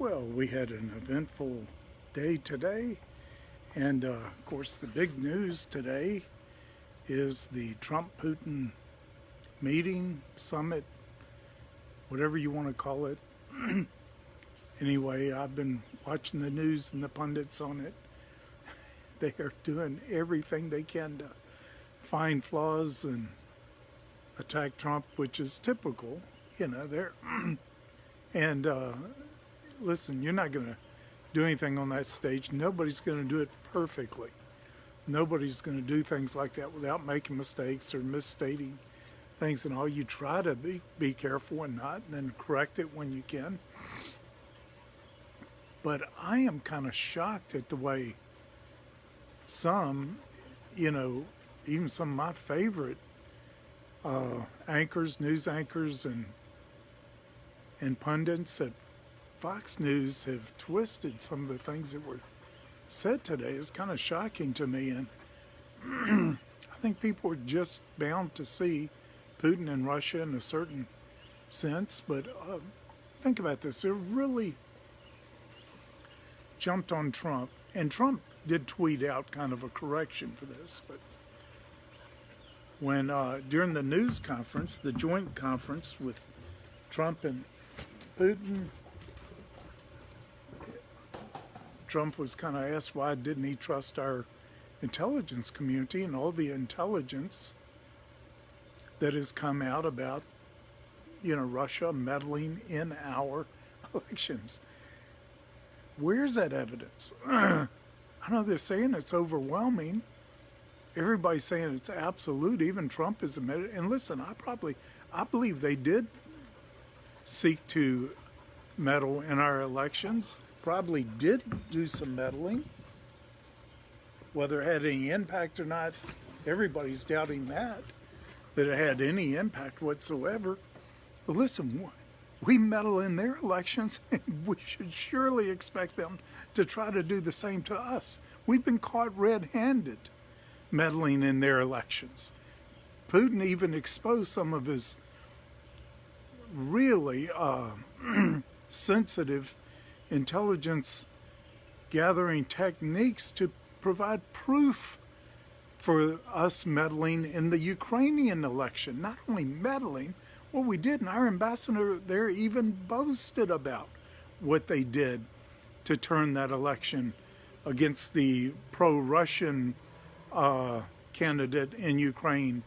Well, we had an eventful day today, and of course, the big news today is the Trump-Putin meeting, summit, whatever you want to call it. Anyway, I've been watching the news and the pundits on it. They are doing everything they can to find flaws and attack Trump, which is typical. They're and listen, you're not going to do anything on that stage. Nobody's going to do it perfectly. Nobody's going to do things like that without making mistakes or misstating things and all. You try to be careful and not, and then correct it when you can. But I am kind of shocked at the way some, even some of my favorite anchors, news anchors, and pundits at Fox News have twisted some of the things that were said today. Is kind of shocking to me, and I think people are just bound to see Putin and Russia in a certain sense. But think about this: they really jumped on Trump, and Trump did tweet out kind of a correction for this. But when during the news conference, the joint conference with Trump and Putin, Trump was kind of asked why didn't he trust our intelligence community and all the intelligence that has come out about, Russia meddling in our elections. Where's that evidence? I know they're saying it's overwhelming. Everybody's saying it's absolute. Even Trump has admitted it. And listen, I believe they did seek to meddle in our elections. Probably did do some meddling. Whether it had any impact or not, everybody's doubting that it had any impact whatsoever. But listen, we meddle in their elections, and we should surely expect them to try to do the same to us. We've been caught red-handed meddling in their elections. Putin even exposed some of his really sensitive intelligence gathering techniques to provide proof for us meddling in the Ukrainian election. Not only meddling, what we did, and our ambassador there even boasted about what they did to turn that election against the pro-Russian candidate in Ukraine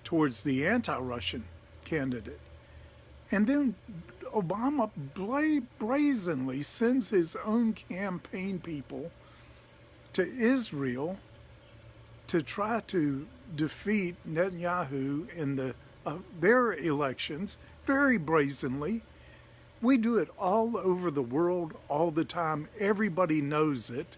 towards the anti-Russian candidate. And then Obama brazenly sends his own campaign people to Israel to try to defeat Netanyahu in their elections, very brazenly. We do it all over the world all the time. Everybody knows it.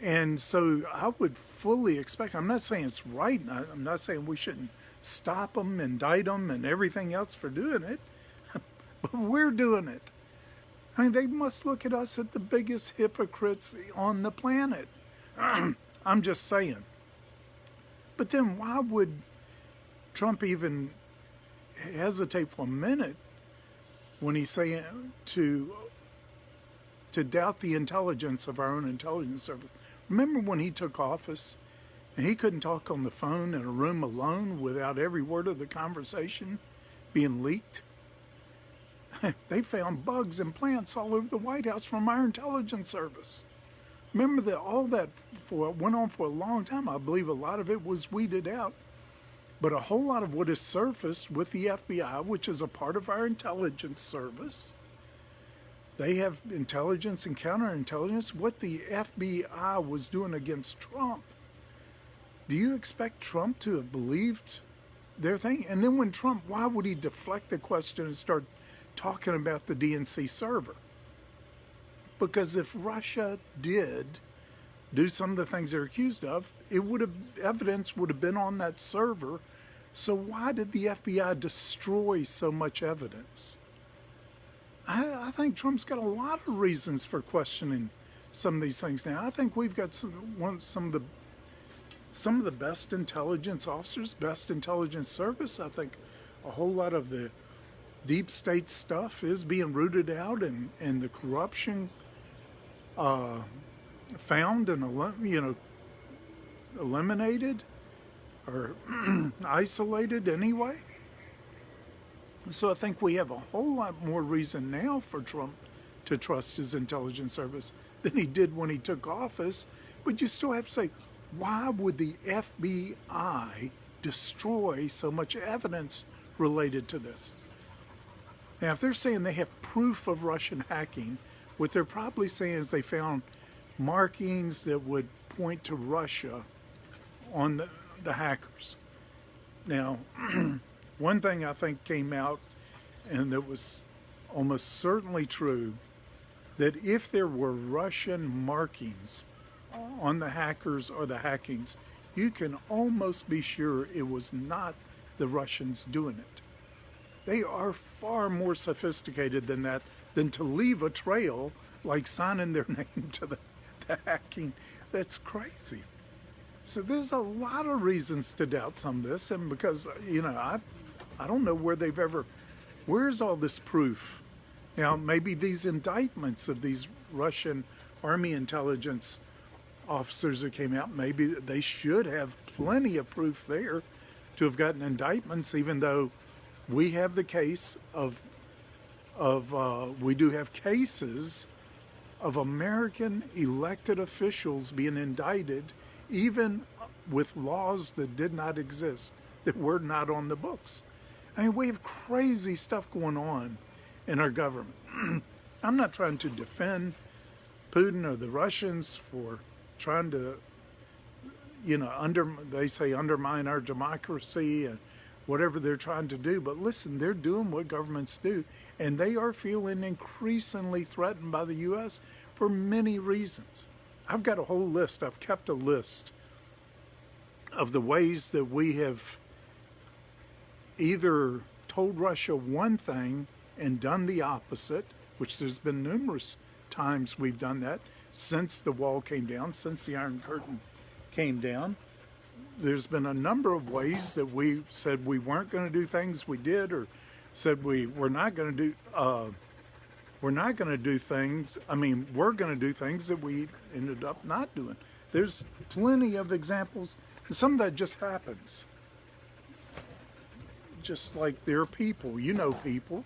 And so I would fully expect, I'm not saying it's right, I'm not saying we shouldn't stop them, indict them, and everything else for doing it, but we're doing it. I mean, they must look at us as the biggest hypocrites on the planet. I'm just saying. But then why would Trump even hesitate for a minute when he's saying to doubt the intelligence of our own intelligence service? Remember when he took office and he couldn't talk on the phone in a room alone without every word of the conversation being leaked? They found bugs and plants all over the White House from our intelligence service. Remember that all that went on for a long time. I believe a lot of it was weeded out. But a whole lot of what is surfaced with the FBI, which is a part of our intelligence service, they have intelligence and counterintelligence. What the FBI was doing against Trump, do you expect Trump to have believed their thing? And then when Trump, why would he deflect the question and start talking about the DNC server? Because if Russia did do some of the things they're accused of, evidence would have been on that server. So why did the FBI destroy so much evidence? I think Trump's got a lot of reasons for questioning some of these things now. I think we've got some of the best intelligence officers, best intelligence service. I think a whole lot of the deep state stuff is being rooted out, and the corruption found and eliminated or isolated anyway. So I think we have a whole lot more reason now for Trump to trust his intelligence service than he did when he took office. But you still have to say, why would the FBI destroy so much evidence related to this? Now, if they're saying they have proof of Russian hacking, what they're probably saying is they found markings that would point to Russia on the hackers. Now, one thing I think came out, and that was almost certainly true, that if there were Russian markings on the hackers or the hackings, you can almost be sure it was not the Russians doing it. They are far more sophisticated than that, than to leave a trail like signing their name to the hacking. That's crazy. So there's a lot of reasons to doubt some of this, and because, I don't know where's all this proof? Now, maybe these indictments of these Russian army intelligence officers that came out, maybe they should have plenty of proof there to have gotten indictments, even though we have the case we do have cases of American elected officials being indicted, even with laws that did not exist, that were not on the books. I mean, we have crazy stuff going on in our government. I'm not trying to defend Putin or the Russians for trying to, they say undermine our democracy and whatever they're trying to do. But listen, they're doing what governments do, and they are feeling increasingly threatened by the U.S. for many reasons. I've got a whole list. I've kept a list of the ways that we have either told Russia one thing and done the opposite, which there's been numerous times we've done that since the wall came down, since the Iron Curtain came down. There's been a number of ways that we said we weren't going to do things we did, or said we're not going to do things. We're going to do things that we ended up not doing. There's plenty of examples. Some of that just happens. Just like there are people, people.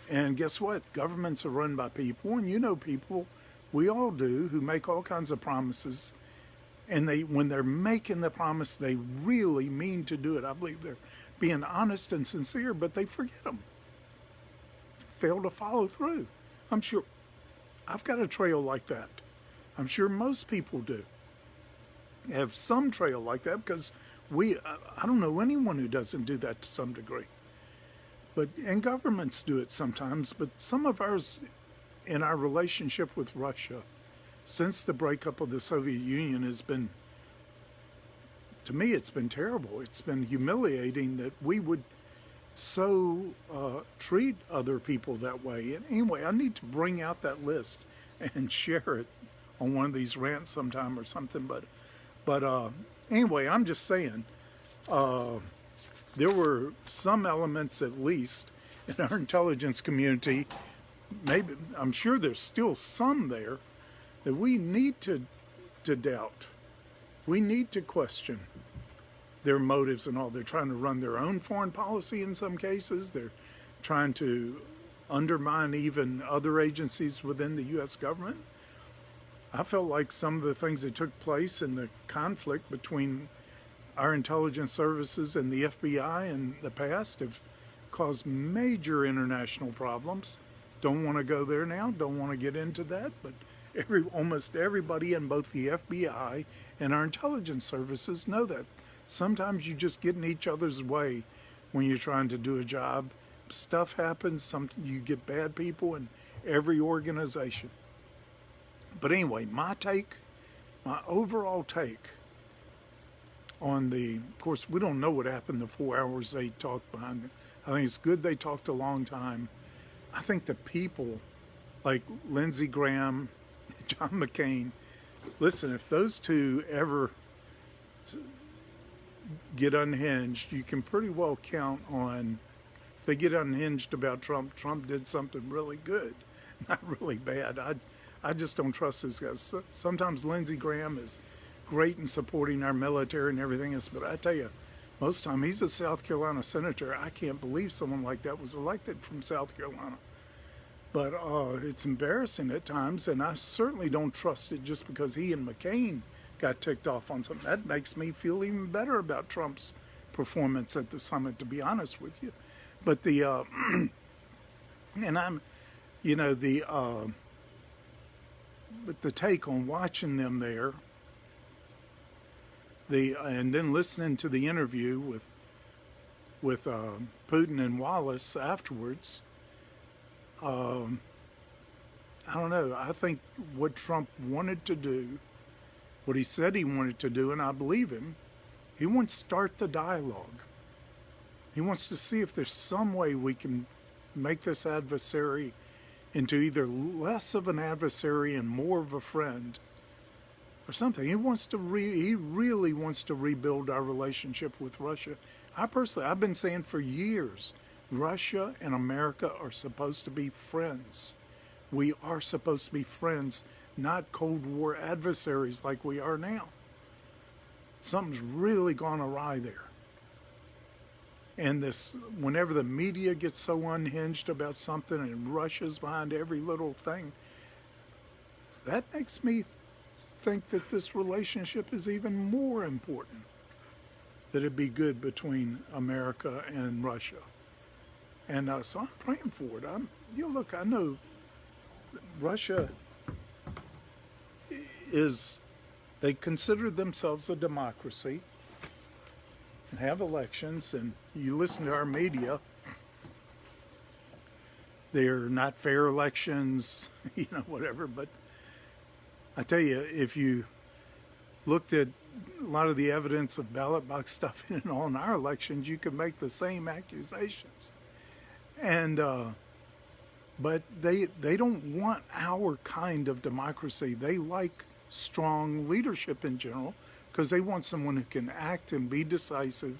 And guess what? Governments are run by people, and people, we all do, who make all kinds of promises. And when they're making the promise, they really mean to do it. I believe they're being honest and sincere, but they forget them. Fail to follow through. I'm sure I've got a trail like that. I'm sure most people do have some trail like that, because I don't know anyone who doesn't do that to some degree. And governments do it sometimes, but some of ours in our relationship with Russia since the breakup of the Soviet Union has been, to me, it's been terrible. It's been humiliating that we would so treat other people that way. And anyway, I need to bring out that list and share it on one of these rants sometime or something. But anyway, I'm just saying, there were some elements, at least, in our intelligence community. Maybe, I'm sure there's still some there that we need to doubt. We need to question their motives and all. They're trying to run their own foreign policy in some cases. They're trying to undermine even other agencies within the U.S. government. I felt like some of the things that took place in the conflict between our intelligence services and the FBI in the past have caused major international problems. Don't want to go there now, don't want to get into that, but almost everybody in both the FBI and our intelligence services know that. Sometimes you just get in each other's way when you're trying to do a job. Stuff happens, you get bad people in every organization. But anyway, my overall take on of course, we don't know what happened the 4 hours they talked behind it. I think it's good they talked a long time. I think the people like Lindsey Graham, John McCain, listen, if those two ever get unhinged, you can pretty well count on they get unhinged about Trump, Trump did something really good, not really bad. I just don't trust this guy. Sometimes Lindsey Graham is great in supporting our military and everything else, but I tell you, most of the time he's a South Carolina senator. I can't believe someone like that was elected from South Carolina. But it's embarrassing at times, and I certainly don't trust it just because he and McCain got ticked off on something. That makes me feel even better about Trump's performance at the summit, to be honest with you. But the and I'm, you know, but the take on watching them there, and then listening to the interview with Putin and Wallace afterwards. I don't know. I think what Trump wanted to do, what he said he wanted to do, and I believe him, he wants to start the dialogue. He wants to see if there's some way we can make this adversary into either less of an adversary and more of a friend or something. He really wants to rebuild our relationship with Russia. I've been saying for years, Russia and America are supposed to be friends. We are supposed to be friends, not Cold War adversaries like we are now. Something's really gone awry there. And whenever the media gets so unhinged about something and rushes behind every little thing, that makes me think that this relationship is even more important, that it be good between America and Russia. And so I'm praying for it. Look, I know Russia they consider themselves a democracy and have elections, and you listen to our media, they're not fair elections, whatever. But I tell you, if you looked at a lot of the evidence of ballot box stuffing and all in our elections, you could make the same accusations. And but they don't want our kind of democracy. They like strong leadership in general because they want someone who can act and be decisive.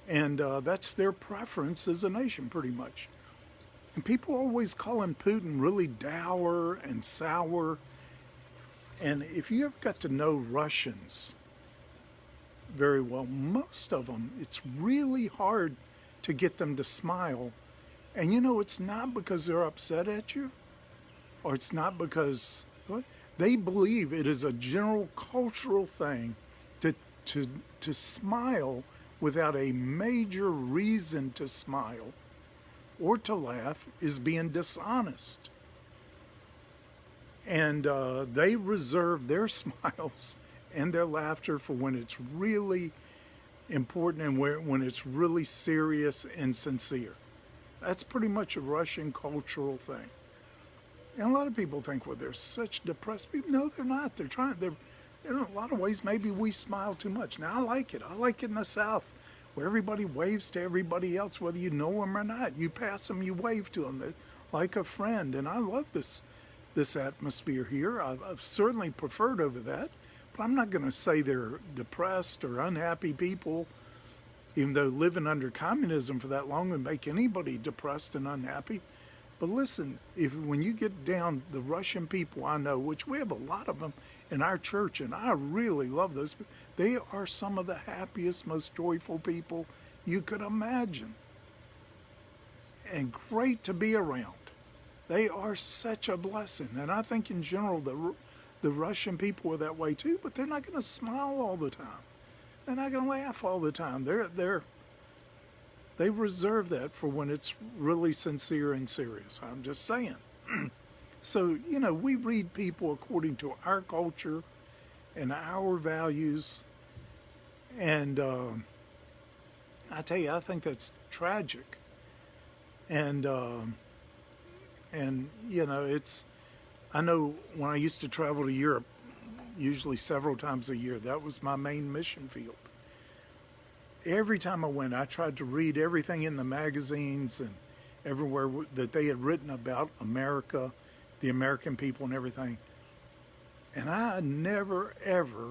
And that's their preference as a nation, pretty much. And people always calling Putin really dour and sour. And if you ever got to know Russians very well, most of them, it's really hard to get them to smile. And it's not because they're upset at you, or it's not because they believe it is a general cultural thing to smile without a major reason to smile or to laugh is being dishonest. And they reserve their smiles and their laughter for when it's really important and when it's really serious and sincere. That's pretty much a Russian cultural thing. And a lot of people think, well, they're such depressed people. No, they're not. They're in a lot of ways, maybe we smile too much. Now, I like it. I like it in the South, where everybody waves to everybody else, whether you know them or not. You pass them, you wave to them like a friend. And I love this atmosphere here. I've certainly preferred over that. But I'm not going to say they're depressed or unhappy people, even though living under communism for that long would make anybody depressed and unhappy. But listen, when you get down, the Russian people I know, which we have a lot of them in our church, and I really love those, they are some of the happiest, most joyful people you could imagine. And great to be around. They are such a blessing. And I think in general, the Russian people are that way too, but they're not going to smile all the time. They're not going to laugh all the time. They reserve that for when it's really sincere and serious. I'm just saying. So, we read people according to our culture and our values. And I tell you, I think that's tragic. And I know when I used to travel to Europe, usually several times a year, that was my main mission field. Every time I went, I tried to read everything in the magazines and everywhere that they had written about America, the American people and everything. And I never, ever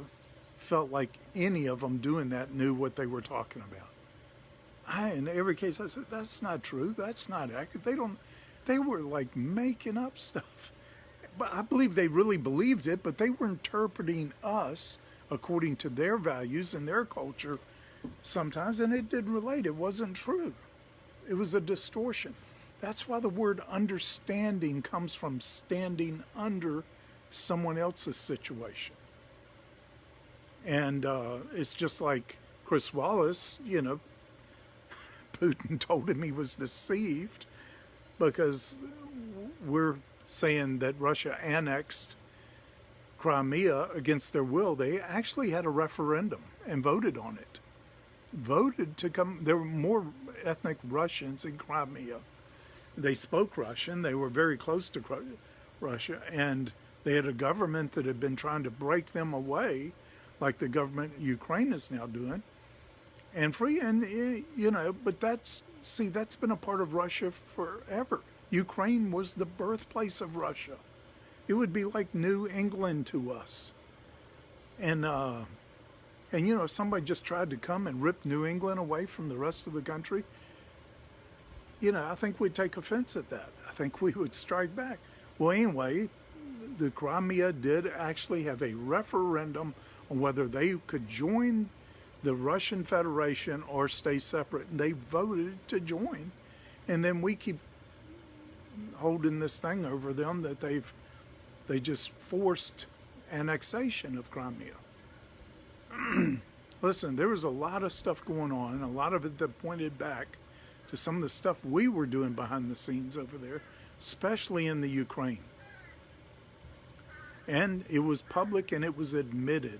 felt like any of them doing that knew what they were talking about. In every case, I said, that's not true. That's not accurate. They were like making up stuff. But I believe they really believed it, but they were interpreting us according to their values and their culture sometimes, and it didn't relate. It wasn't true. It was a distortion. That's why the word understanding comes from standing under someone else's situation. And it's just like Chris Wallace, Putin told him he was deceived because we're saying that Russia annexed Crimea against their will. They actually had a referendum and voted on it. Voted to come. There were more ethnic Russians in Crimea. They spoke Russian. They were very close to Russia, and they had a government that had been trying to break them away, like the government Ukraine is now doing, and free. And but that's been a part of Russia forever. Ukraine was the birthplace of Russia. It would be like New England to us. And if somebody just tried to come and rip New England away from the rest of the country, I think we'd take offense at that. I think we would strike back. Well, anyway, the Crimea did actually have a referendum on whether they could join the Russian Federation or stay separate. And they voted to join. And then we keep holding this thing over them that they just forced annexation of Crimea. Listen, there was a lot of stuff going on, a lot of it that pointed back to some of the stuff we were doing behind the scenes over there, especially in the Ukraine. And it was public and it was admitted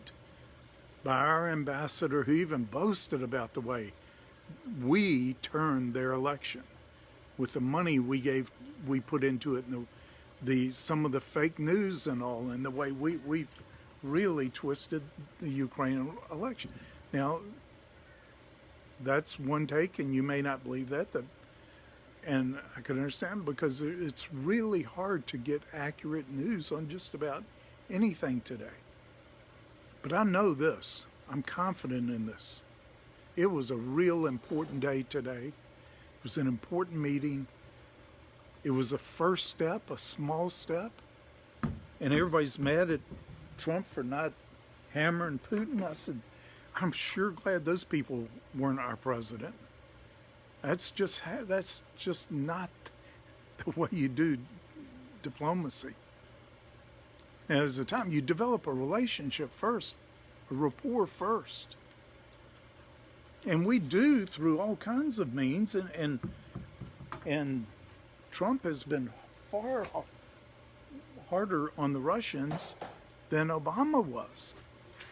by our ambassador, who even boasted about the way we turned their election with the money we put into it, and some of the fake news and all, and the way we really twisted the Ukraine election. Now, that's one take, and you may not believe that, and I can understand, because it's really hard to get accurate news on just about anything today. But I know this. I'm confident in this. It was a real important day today. It was an important meeting. It was a first step, a small step. And everybody's mad at Trump for not hammering Putin. I said, I'm sure glad those people weren't our president. That's just not the way you do diplomacy. And as a time, you develop a relationship first, a rapport first. And we do through all kinds of means, and Trump has been far harder on the Russians than Obama was,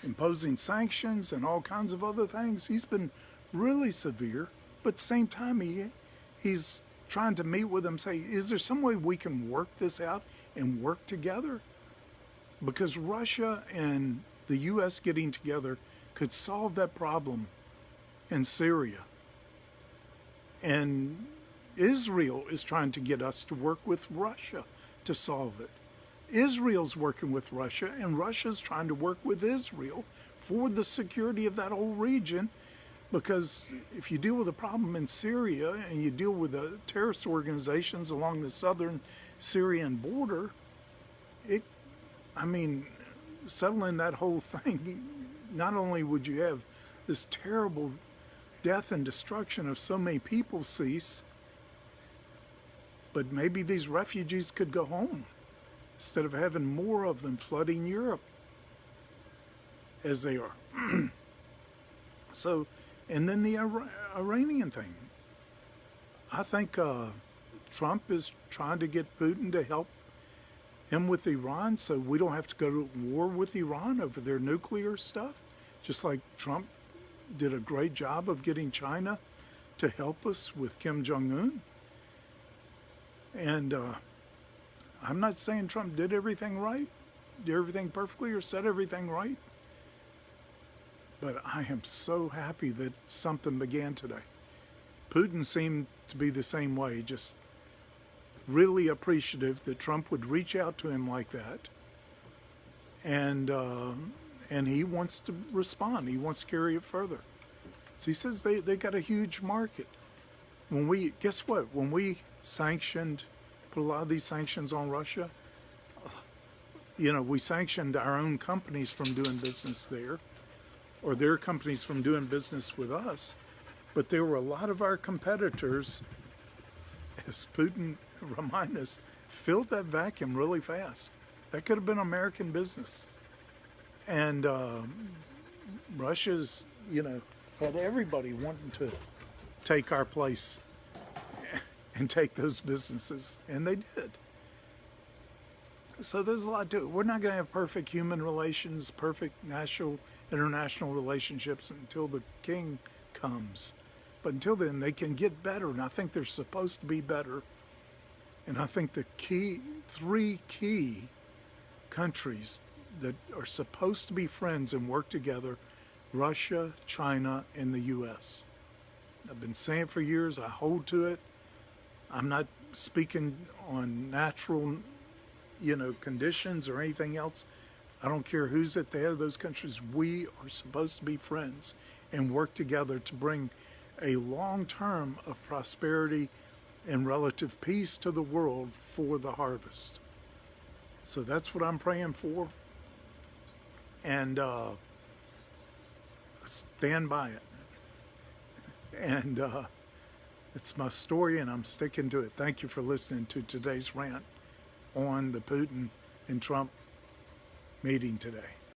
imposing sanctions and all kinds of other things. He's been really severe, but at the same time, he's trying to meet with them, say, is there some way we can work this out and work together? Because Russia and the U.S. getting together could solve that problem in Syria. And Israel is trying to get us to work with Russia to solve it. Israel's working with Russia, and Russia's trying to work with Israel for the security of that whole region. Because if you deal with a problem in Syria and you deal with the terrorist organizations along the southern Syrian border, settling that whole thing, not only would you have this terrible death and destruction of so many people cease, but maybe these refugees could go home instead of having more of them flooding Europe as they are. So, and then the Iranian thing. I think Trump is trying to get Putin to help him with Iran so we don't have to go to war with Iran over their nuclear stuff, just like Trump did a great job of getting China to help us with Kim Jong-un. And I'm not saying Trump did everything right, did everything perfectly, or said everything right, but I am so happy that something began today. Putin seemed to be the same way, just really appreciative that Trump would reach out to him like that. And he wants to respond. He wants to carry it further. So he says they got a huge market. Guess what? When we put a lot of these sanctions on Russia, we sanctioned our own companies from doing business there, or their companies from doing business with us. But there were a lot of our competitors, as Putin reminded us, filled that vacuum really fast. That could have been American business. And Russia's, had everybody wanting to take our place and take those businesses, and they did. So there's a lot to it. We're not going to have perfect human relations, perfect international relationships until the king comes. But until then, they can get better, and I think they're supposed to be better. And I think the three key countries that are supposed to be friends and work together: Russia, China, and the U.S. I've been saying it for years. I hold to it. I'm not speaking on natural, conditions or anything else. I don't care who's at the head of those countries. We are supposed to be friends and work together to bring a long term of prosperity and relative peace to the world for the harvest. So that's what I'm praying for. And stand by it. And it's my story, and I'm sticking to it. Thank you for listening to today's rant on the Putin and Trump meeting today.